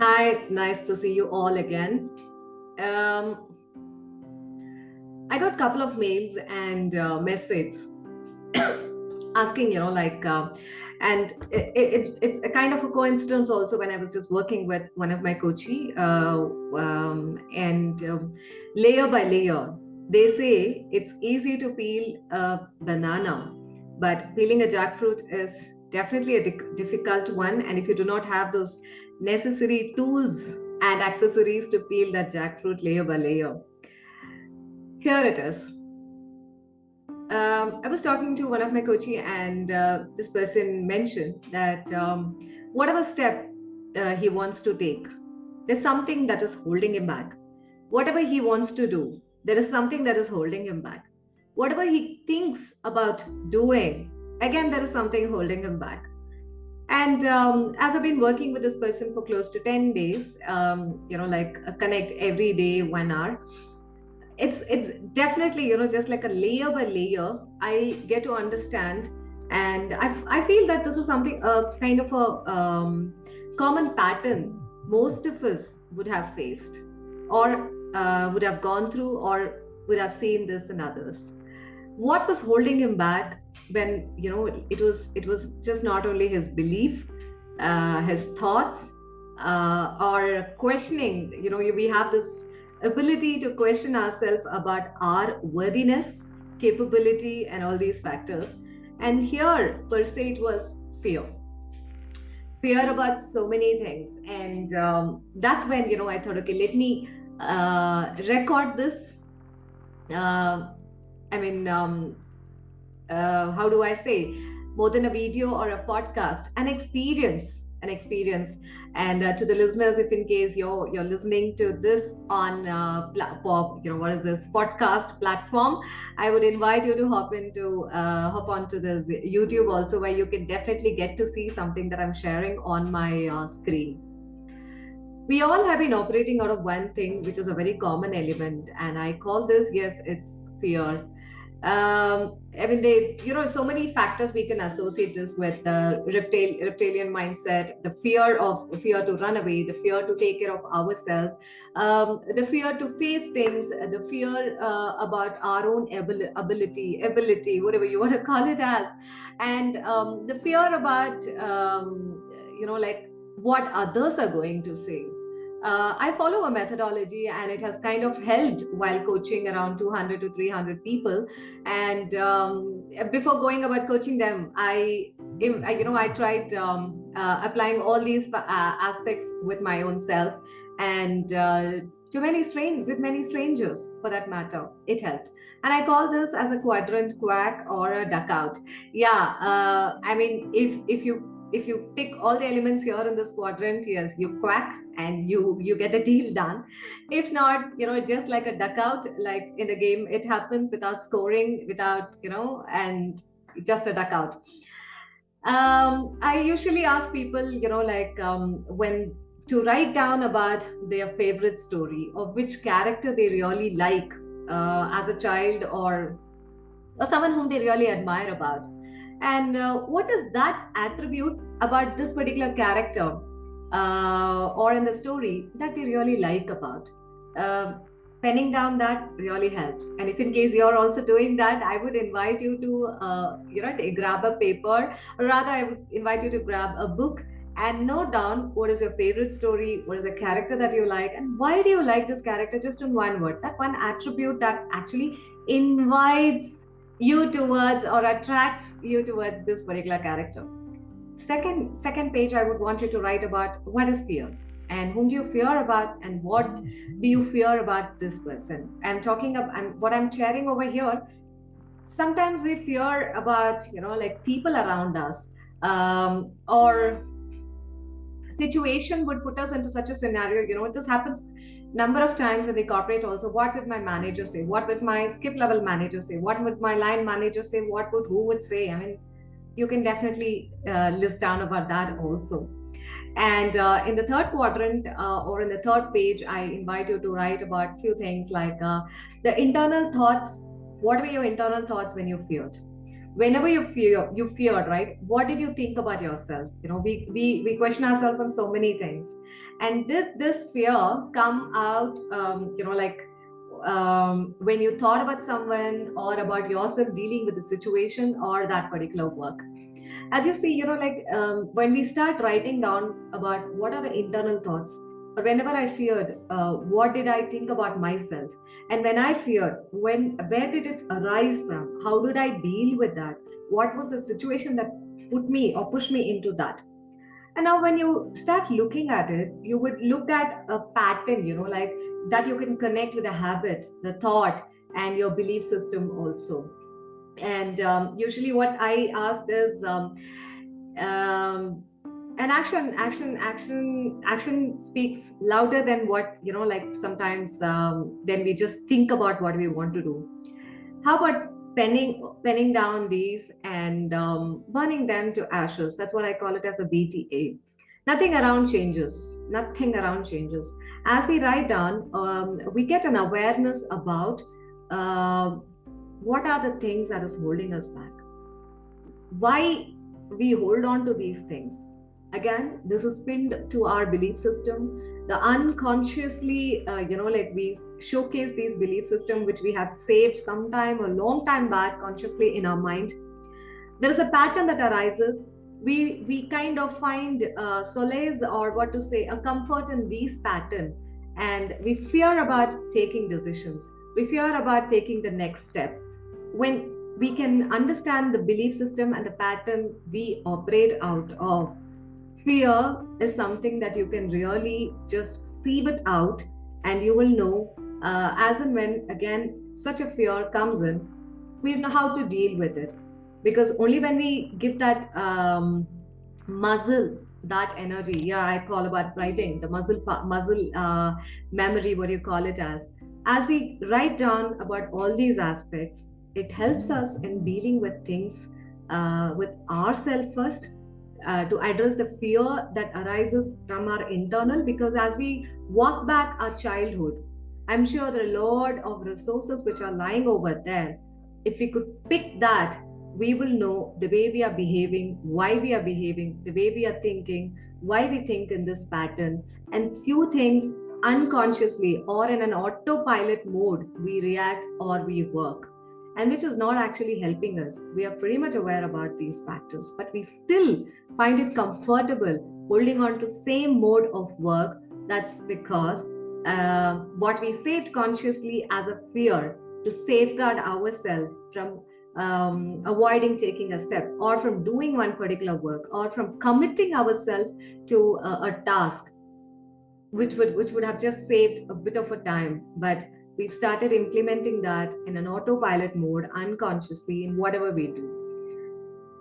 Hi, nice to see you all again. Um, I got a couple of mails and messages asking, and it's a kind of a coincidence also when I was just working with one of my coachee, and layer by layer, they say it's easy to peel a banana, but peeling a jackfruit is definitely a difficult one. And if you do not have those necessary tools and accessories to peel that jackfruit layer by layer, here it is. I was talking to one of my coachee, and this person mentioned that whatever step he wants to take, there's something that is holding him back. Whatever he wants to do, there is something that is holding him back. Whatever he thinks about doing, again, there is something holding him back. And as I've been working with this person for close to 10 days, connect every day 1 hour, it's definitely just like a layer by layer I get to understand. And I feel that this is something, a kind of a common pattern most of us would have faced, or would have gone through, or would have seen this in others. What was holding him back? When it was just not only his belief, his thoughts, or questioning. We have this ability to question ourselves about our worthiness, capability, and all these factors. And here, per se, it was fear about so many things. And that's when I thought, okay, let me record this. uh, I mean, how do I say, more than a video or a podcast, an experience. And to the listeners, if in case you're listening to this on pop, what is this podcast platform, I would invite you to hop onto this YouTube also, where you can definitely get to see something that I'm sharing on my screen. We all have been operating out of one thing, which is a very common element, and I call this, yes, it's fear. I mean, so many factors we can associate this with: the reptilian mindset, the fear to run away, the fear to take care of ourselves, the fear to face things, the fear about our own ability, whatever you want to call it as, and the fear about, like what others are going to say. I follow a methodology, and it has kind of helped while coaching around 200 to 300 people. And before going about coaching them, I tried applying all these aspects with my own self, and with many strangers for that matter. It helped, and I call this as a quadrant quack or a duck out. Yeah, I mean, if you tick all the elements here in this quadrant, yes, you quack and you get the deal done. If not, just like a duck out, like in the game, it happens without scoring, without, and just a duck out. I usually ask people, when to write down about their favorite story, of which character they really like as a child, or someone whom they really admire about. And what is that attribute about this particular character, or in the story, that they really like about? Uh, Penning down that really helps. And if in case you're also doing that, I would invite you to, grab a paper, or rather, I would invite you to grab a book and note down what is your favorite story, what is the character that you like, and why do you like this character, just in one word, that one attribute that actually invites you towards, or attracts you towards, this particular character. Second page, I would want you to write about what is fear, and whom do you fear about, and what do you fear about this person. I'm talking about, what I'm sharing over here. Sometimes we fear about, like people around us, or situation would put us into such a scenario. This happens number of times in the corporate also. What would my manager say? What would my skip level manager say? What would my line manager say? What would who would say? I mean, you can definitely list down about that also. And in the third quadrant, or in the third page, I invite you to write about few things like the internal thoughts. What were your internal thoughts when you feared? whenever you feared, right? What did you think about yourself? We question ourselves on so many things, and did this fear come out, when you thought about someone or about yourself dealing with the situation or that particular work? As you see, when we start writing down about what are the internal thoughts, or whenever I feared, what did I think about myself? And when I feared, where did it arise from? How did I deal with that? What was the situation that put me or pushed me into that? And now when you start looking at it, you would look at a pattern, like that you can connect with the habit, the thought, and your belief system also. And usually what I ask is, um, and action speaks louder than what, like sometimes, then we just think about what we want to do. How about penning down these and burning them to ashes? That's what I call it as a BTA. Nothing around changes. As we write down, we get an awareness about uh, what are the things that is holding us back, why we hold on to these things. Again, this is pinned to our belief system. The unconsciously, we showcase these belief system which we have saved sometime a long time back consciously in our mind. There is a pattern that arises. We kind of find solace, or what to say, a comfort in these pattern, and we fear about taking decisions. We fear about taking the next step. When we can understand the belief system and the pattern we operate out of, fear is something that you can really just sieve it out, and you will know, as and when again such a fear comes in, we know how to deal with it. Because only when we give that muzzle, that energy, yeah, I call about writing the muzzle memory, what do you call it, as we write down about all these aspects, it helps us in dealing with things, with ourselves first, to address the fear that arises from our internal. Because as we walk back our childhood, I'm sure there are a lot of resources which are lying over there. If we could pick that, we will know the way we are behaving, why we are behaving, the way we are thinking, why we think in this pattern. And few things unconsciously or in an autopilot mode, we react or we work, and which is not actually helping us. We are pretty much aware about these factors, but we still find it comfortable holding on to same mode of work. That's because what we saved consciously as a fear to safeguard ourselves from avoiding taking a step, or from doing one particular work, or from committing ourselves to a task which would have just saved a bit of a time. But we've started implementing that in an autopilot mode unconsciously in whatever we do.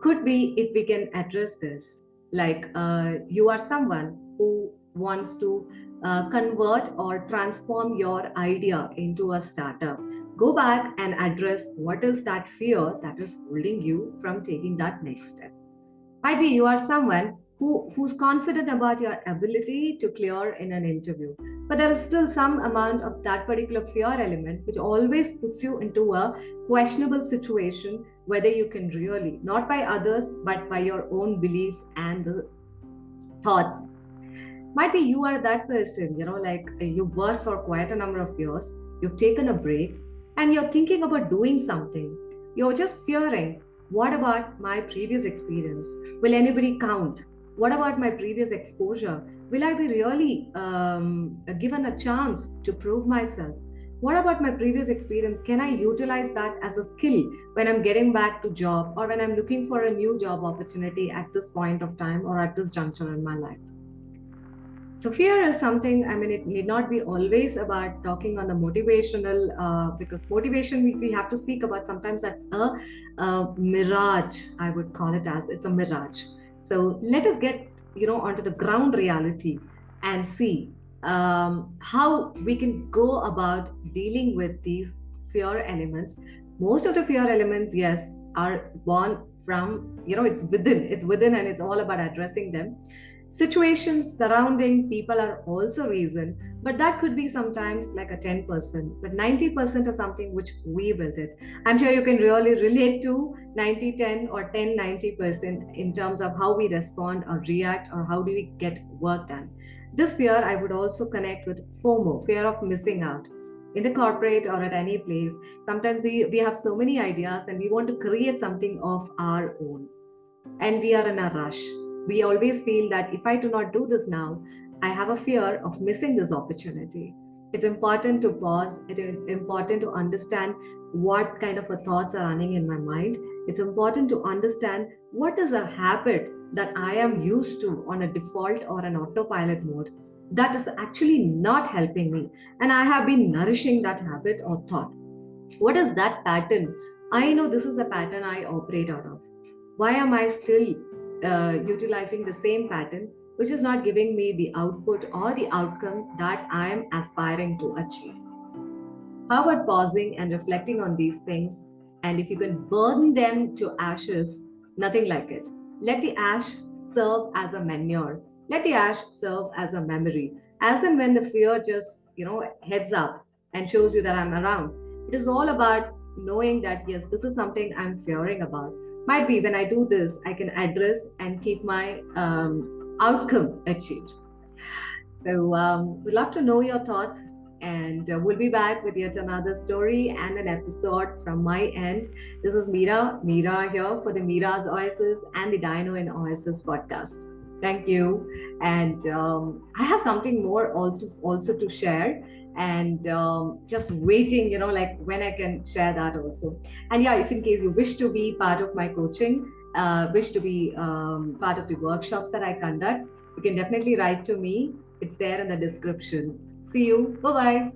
Could be if we can address this, like, you are someone who wants to convert or transform your idea into a startup. Go back and address what is that fear that is holding you from taking that next step. Might be you are someone who's confident about your ability to clear in an interview, but there is still some amount of that particular fear element which always puts you into a questionable situation, whether you can really, not by others, but by your own beliefs and the thoughts. Might be you are that person, like, you've worked for quite a number of years, you've taken a break, and you're thinking about doing something. You're just fearing, what about my previous experience? Will anybody count? What about my previous exposure? Will I be really given a chance to prove myself? What about my previous experience? Can I utilize that as a skill when I'm getting back to job, or when I'm looking for a new job opportunity at this point of time or at this juncture in my life? So fear is something, I mean, it need not be always about talking on the motivational, because motivation we have to speak about. Sometimes that's a mirage, I would call it as. It's a mirage. So let us get, onto the ground reality and see how we can go about dealing with these fear elements. Most of the fear elements, yes, are born from, it's within, and it's all about addressing them. Situations surrounding people are also reason, but that could be sometimes like a 10%, but 90% is something which we built it. I'm sure you can really relate to 90-10 or 10-90% in terms of how we respond or react or how do we get work done. This fear I would also connect with FOMO, fear of missing out. In the corporate or at any place, sometimes we have so many ideas and we want to create something of our own, and we are in a rush. We always feel that if I do not do this now, I have a fear of missing this opportunity. It's important to pause. It's important to understand what kind of a thoughts are running in my mind. It's important to understand what is a habit that I am used to on a default or an autopilot mode that is actually not helping me. And I have been nourishing that habit or thought. What is that pattern? I know this is a pattern I operate out of. Why am I still utilizing the same pattern, which is not giving me the output or the outcome that I am aspiring to achieve? How about pausing and reflecting on these things? And if you can burn them to ashes, nothing like it. Let the ash serve as a manure. Let the ash serve as a memory. As and when the fear just, heads up and shows you that I'm around, it is all about knowing that, yes, this is something I'm fearing about. Might be when I do this, I can address and keep my outcome achieved. So we'd love to know your thoughts, and we'll be back with yet another story and an episode from my end. This is Meera here for the Meera's Oasis and the Dino in Oasis podcast. Thank you. And I have something more also to share, and just waiting, like when I can share that also. And yeah, if in case you wish to be part of my coaching, wish to be part of the workshops that I conduct, you can definitely write to me. It's there in the description. See you. Bye bye.